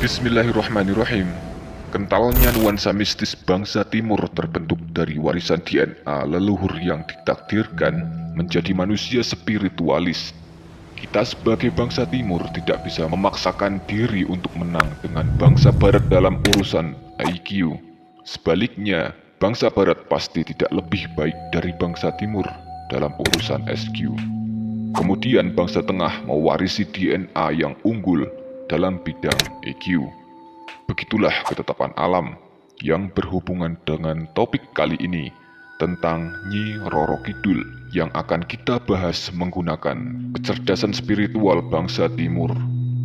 Bismillahirrahmanirrahim. Kentalnya nuansa mistis bangsa timur terbentuk dari warisan DNA leluhur yang ditakdirkan menjadi manusia spiritualis. Kita sebagai bangsa timur tidak bisa memaksakan diri untuk menang dengan bangsa barat dalam urusan IQ. Sebaliknya, bangsa barat pasti tidak lebih baik dari bangsa timur dalam urusan SQ. Kemudian bangsa tengah mewarisi DNA yang unggul dalam bidang EQ. Begitulah ketetapan alam yang berhubungan dengan topik kali ini tentang Nyi Roro Kidul yang akan kita bahas menggunakan kecerdasan spiritual bangsa timur.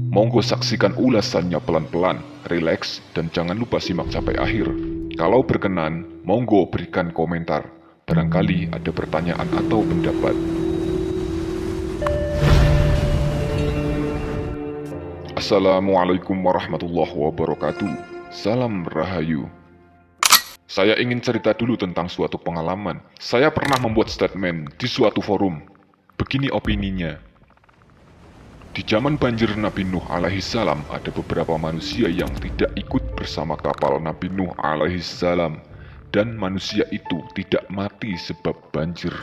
Monggo saksikan ulasannya pelan-pelan, rileks, dan jangan lupa simak sampai akhir. Kalau berkenan, monggo berikan komentar. Barangkali ada pertanyaan atau pendapat. Assalamualaikum warahmatullahi wabarakatuh. Salam Rahayu. Saya ingin cerita dulu tentang suatu pengalaman. Saya pernah membuat statement di suatu forum. Begini opininya. Di zaman banjir Nabi Nuh alaihi salam, ada beberapa manusia yang tidak ikut bersama kapal Nabi Nuh alaihi salam, dan manusia itu tidak mati sebab banjir.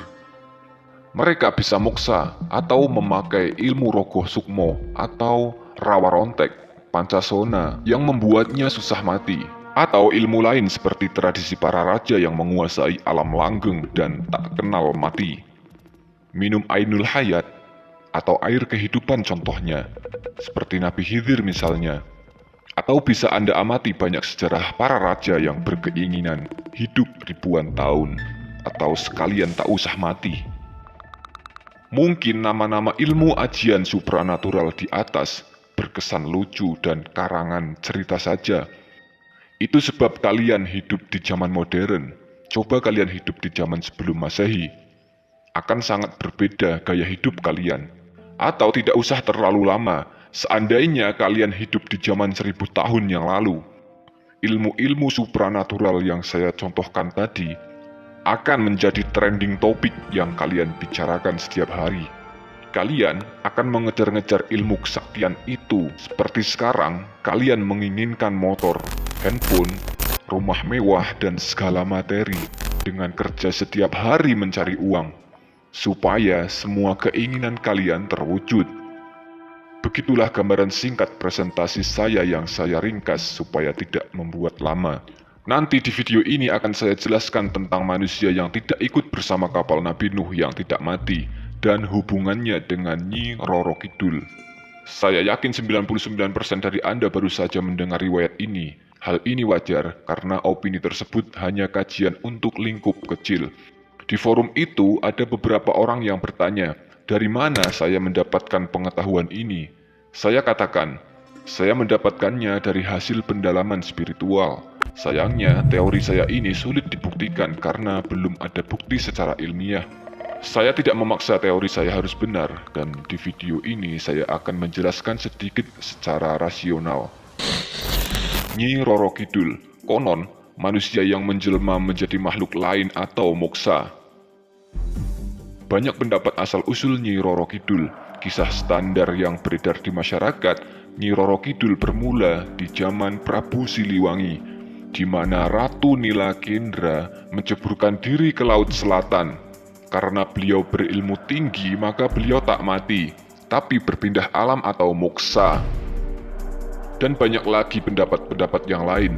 Mereka bisa moksa atau memakai ilmu rogoh sukmo atau rawa rontek, pancasona yang membuatnya susah mati, atau ilmu lain seperti tradisi para raja yang menguasai alam langgeng dan tak kenal mati. Minum ainul hayat atau air kehidupan contohnya, seperti Nabi Khidir misalnya. Atau bisa Anda amati banyak sejarah para raja yang berkeinginan hidup ribuan tahun, atau sekalian tak usah mati. Mungkin nama-nama ilmu ajian supranatural di atas berkesan lucu dan karangan cerita saja. Itu sebab kalian hidup di zaman modern. Coba kalian hidup di zaman sebelum Masehi. Akan sangat berbeda gaya hidup kalian. Atau tidak usah terlalu lama, seandainya kalian hidup di zaman 1000 tahun yang lalu. Ilmu-ilmu supranatural yang saya contohkan tadi akan menjadi trending topik yang kalian bicarakan setiap hari. Kalian akan mengejar-ngejar ilmu kesaktian itu. Seperti sekarang, kalian menginginkan motor, handphone, rumah mewah, dan segala materi dengan kerja setiap hari mencari uang, supaya semua keinginan kalian terwujud. Begitulah gambaran singkat presentasi saya yang saya ringkas supaya tidak membuat lama. Nanti di video ini akan saya jelaskan tentang manusia yang tidak ikut bersama kapal Nabi Nuh yang tidak mati, dan hubungannya dengan Nyi Roro Kidul. Saya yakin 99% dari Anda baru saja mendengar riwayat ini. Hal ini wajar karena opini tersebut hanya kajian untuk lingkup kecil. Di forum itu ada beberapa orang yang bertanya, dari mana saya mendapatkan pengetahuan ini? Saya katakan, saya mendapatkannya dari hasil pendalaman spiritual. Sayangnya, teori saya ini sulit dibuktikan karena belum ada bukti secara ilmiah. Saya tidak memaksa teori saya harus benar, dan di video ini saya akan menjelaskan sedikit secara rasional. Nyi Roro Kidul, konon manusia yang menjelma menjadi makhluk lain atau moksa. Banyak pendapat asal-usul Nyi Roro Kidul. Kisah standar yang beredar di masyarakat, Nyi Roro Kidul bermula di zaman Prabu Siliwangi, di mana Ratu Nila Kendra menceburkan diri ke Laut Selatan. Karena beliau berilmu tinggi, maka beliau tak mati, tapi berpindah alam atau moksa. Dan banyak lagi pendapat-pendapat yang lain.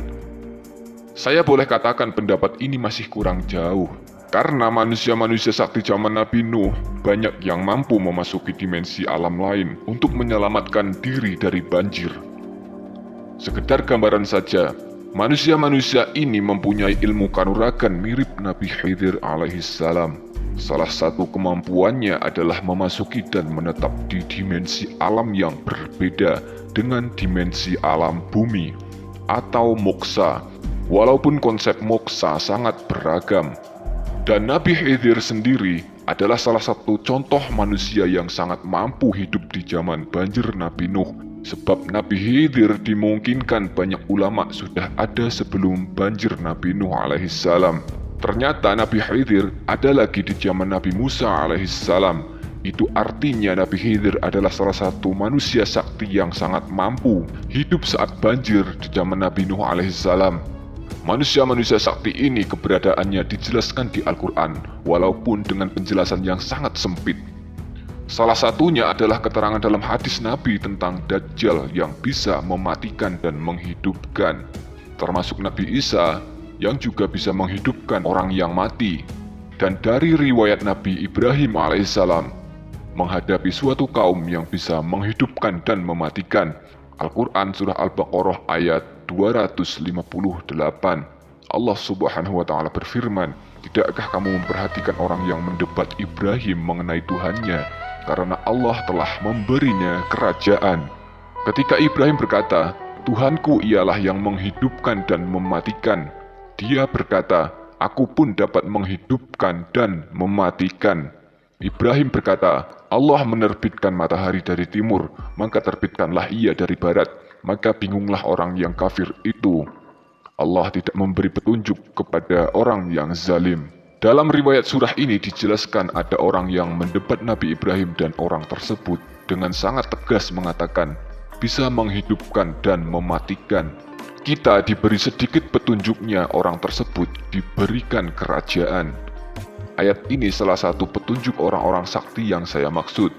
Saya boleh katakan pendapat ini masih kurang jauh, karena manusia-manusia sakti zaman Nabi Nuh banyak yang mampu memasuki dimensi alam lain untuk menyelamatkan diri dari banjir. Sekedar gambaran saja, manusia-manusia ini mempunyai ilmu kanuragan mirip Nabi Khidir alaihi salam. Salah satu kemampuannya adalah memasuki dan menetap di dimensi alam yang berbeda dengan dimensi alam bumi atau moksa. Walaupun konsep moksa sangat beragam. Dan Nabi Khidir sendiri adalah salah satu contoh manusia yang sangat mampu hidup di zaman banjir Nabi Nuh. Sebab Nabi Khidir dimungkinkan banyak ulama sudah ada sebelum banjir Nabi Nuh alaihi salam. Ternyata Nabi Khidir ada lagi di zaman Nabi Musa alaihi salam Itu artinya Nabi Khidir adalah salah satu manusia sakti yang sangat mampu hidup saat banjir di zaman Nabi Nuh alaihissalam. Manusia-manusia sakti ini keberadaannya dijelaskan di Al-Quran, walaupun dengan penjelasan yang sangat sempit. Salah satunya adalah keterangan dalam hadis Nabi tentang Dajjal yang bisa mematikan dan menghidupkan, termasuk Nabi Isa yang juga bisa menghidupkan orang yang mati. Dan dari riwayat Nabi Ibrahim alaihissalam menghadapi suatu kaum yang bisa menghidupkan dan mematikan. Al-Quran Surah Al-Baqarah ayat 258. Allah Subhanahu wa Ta'ala berfirman, "Tidakkah kamu memperhatikan orang yang mendebat Ibrahim mengenai Tuhannya, karena Allah telah memberinya kerajaan." Ketika Ibrahim berkata, "Tuhanku ialah yang menghidupkan dan mematikan," dia berkata, "Aku pun dapat menghidupkan dan mematikan." Ibrahim berkata, "Allah menerbitkan matahari dari timur, maka terbitkanlah ia dari barat." Maka bingunglah orang yang kafir itu. Allah tidak memberi petunjuk kepada orang yang zalim. Dalam riwayat surah ini dijelaskan ada orang yang mendebat Nabi Ibrahim dan orang tersebut dengan sangat tegas mengatakan bisa menghidupkan dan mematikan. Kita diberi sedikit petunjuknya, orang tersebut diberikan kerajaan. Ayat ini salah satu petunjuk orang-orang sakti yang saya maksud.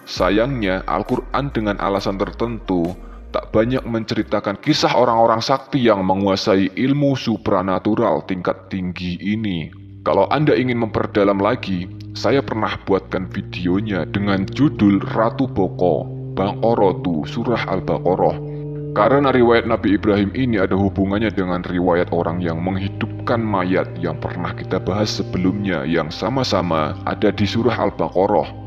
Sayangnya Al-Quran dengan alasan tertentu tak banyak menceritakan kisah orang-orang sakti yang menguasai ilmu supranatural tingkat tinggi ini. Kalau Anda ingin memperdalam lagi, saya pernah buatkan videonya dengan judul Ratu Boko, Baqaratu Surah Al-Baqarah. Karena riwayat Nabi Ibrahim ini ada hubungannya dengan riwayat orang yang menghidupkan mayat yang pernah kita bahas sebelumnya, yang sama-sama ada di Surah Al-Baqarah.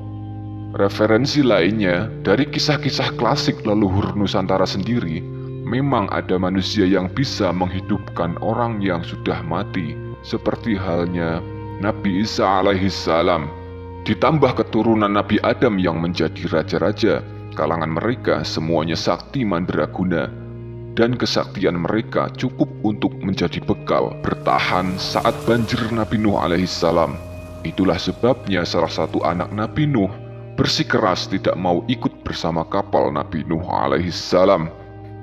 Referensi lainnya dari kisah-kisah klasik leluhur Nusantara sendiri, memang ada manusia yang bisa menghidupkan orang yang sudah mati, seperti halnya Nabi Isa alaihissalam. Ditambah keturunan Nabi Adam yang menjadi raja-raja, kalangan mereka semuanya sakti mandraguna, dan kesaktian mereka cukup untuk menjadi bekal bertahan saat banjir Nabi Nuh alaihissalam. Itulah sebabnya salah satu anak Nabi Nuh bersikeras tidak mau ikut bersama kapal Nabi Nuh alaihissalam.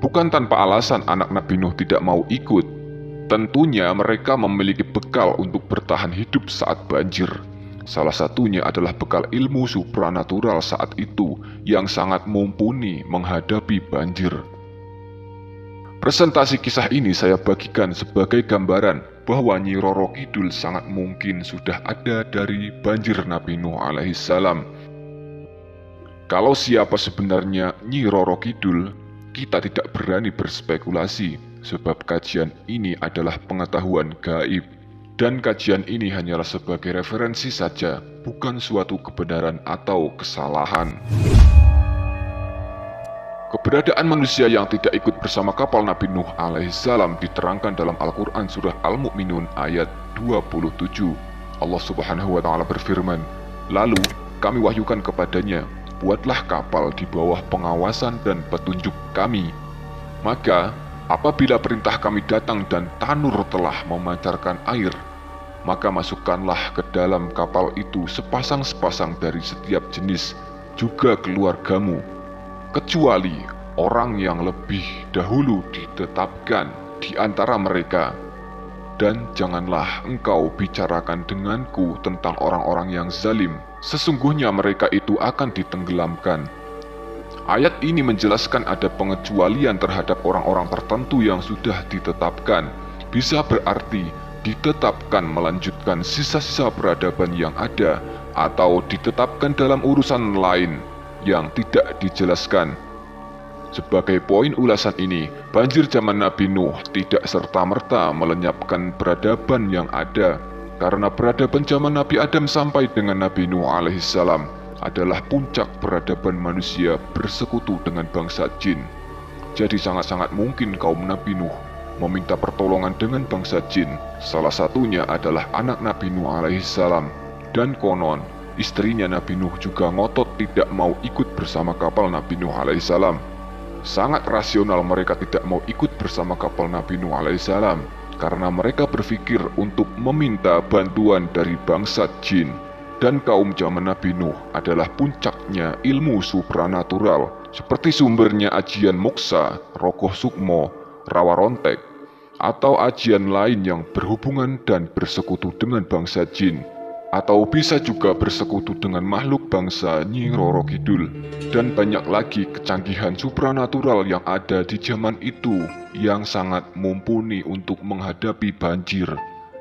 Bukan tanpa alasan anak Nabi Nuh tidak mau ikut. Tentunya mereka memiliki bekal untuk bertahan hidup saat banjir. Salah satunya adalah bekal ilmu supranatural saat itu yang sangat mumpuni menghadapi banjir. Presentasi kisah ini saya bagikan sebagai gambaran bahwa Nyi Roro Kidul sangat mungkin sudah ada dari banjir Nabi Nuh alaihissalam. Kalau siapa sebenarnya Nyi Roro Kidul, kita tidak berani berspekulasi, sebab kajian ini adalah pengetahuan gaib. Dan kajian ini hanyalah sebagai referensi saja, bukan suatu kebenaran atau kesalahan. Keberadaan manusia yang tidak ikut bersama kapal Nabi Nuh alaihissalam diterangkan dalam Al-Quran Surah Al-Mu'minun ayat 27. Allah Subhanahu wa Ta'ala berfirman, "Lalu kami wahyukan kepadanya, buatlah kapal di bawah pengawasan dan petunjuk kami. Maka apabila perintah kami datang dan tanur telah memancarkan air, maka masukkanlah ke dalam kapal itu sepasang-sepasang dari setiap jenis, juga keluargamu, kecuali orang yang lebih dahulu ditetapkan di antara mereka. Dan janganlah engkau bicarakan denganku tentang orang-orang yang zalim, sesungguhnya mereka itu akan ditenggelamkan." Ayat ini menjelaskan ada pengecualian terhadap orang-orang tertentu yang sudah ditetapkan. Bisa berarti ditetapkan melanjutkan sisa-sisa peradaban yang ada, atau ditetapkan dalam urusan lain yang tidak dijelaskan. Sebagai poin ulasan ini, banjir zaman Nabi Nuh tidak serta-merta melenyapkan peradaban yang ada, karena peradaban zaman Nabi Adam sampai dengan Nabi Nuh alaihissalam adalah puncak peradaban manusia bersekutu dengan bangsa jin. Jadi sangat-sangat mungkin kaum Nabi Nuh meminta pertolongan dengan bangsa jin. Salah satunya adalah anak Nabi Nuh alaihissalam. Dan konon, istrinya Nabi Nuh juga ngotot tidak mau ikut bersama kapal Nabi Nuh alaihissalam. Sangat rasional mereka tidak mau ikut bersama kapal Nabi Nuh alaihissalam, karena mereka berpikir untuk meminta bantuan dari bangsa jin. dan kaum zaman Nabi Nuh adalah puncaknya ilmu supranatural, seperti sumbernya ajian moksa, rogoh sukmo, rawa rontek, atau ajian lain yang berhubungan dan bersekutu dengan bangsa jin, atau bisa juga bersekutu dengan makhluk bangsa Nyi Roro Kidul. Dan banyak lagi kecanggihan supranatural yang ada di zaman itu yang sangat mumpuni untuk menghadapi banjir.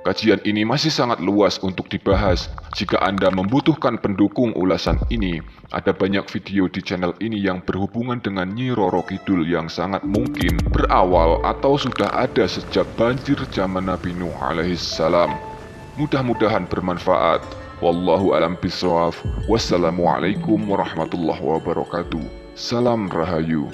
Kajian ini masih sangat luas untuk dibahas. Jika Anda membutuhkan pendukung ulasan ini, ada banyak video di channel ini yang berhubungan dengan Nyi Roro Kidul yang sangat mungkin berawal atau sudah ada sejak banjir zaman Nabi Nuh alaihissalam. Mudah-mudahan bermanfaat. Wallahu a'lam bishawab. Wassalamualaikum warahmatullahi wabarakatuh. Salam Rahayu.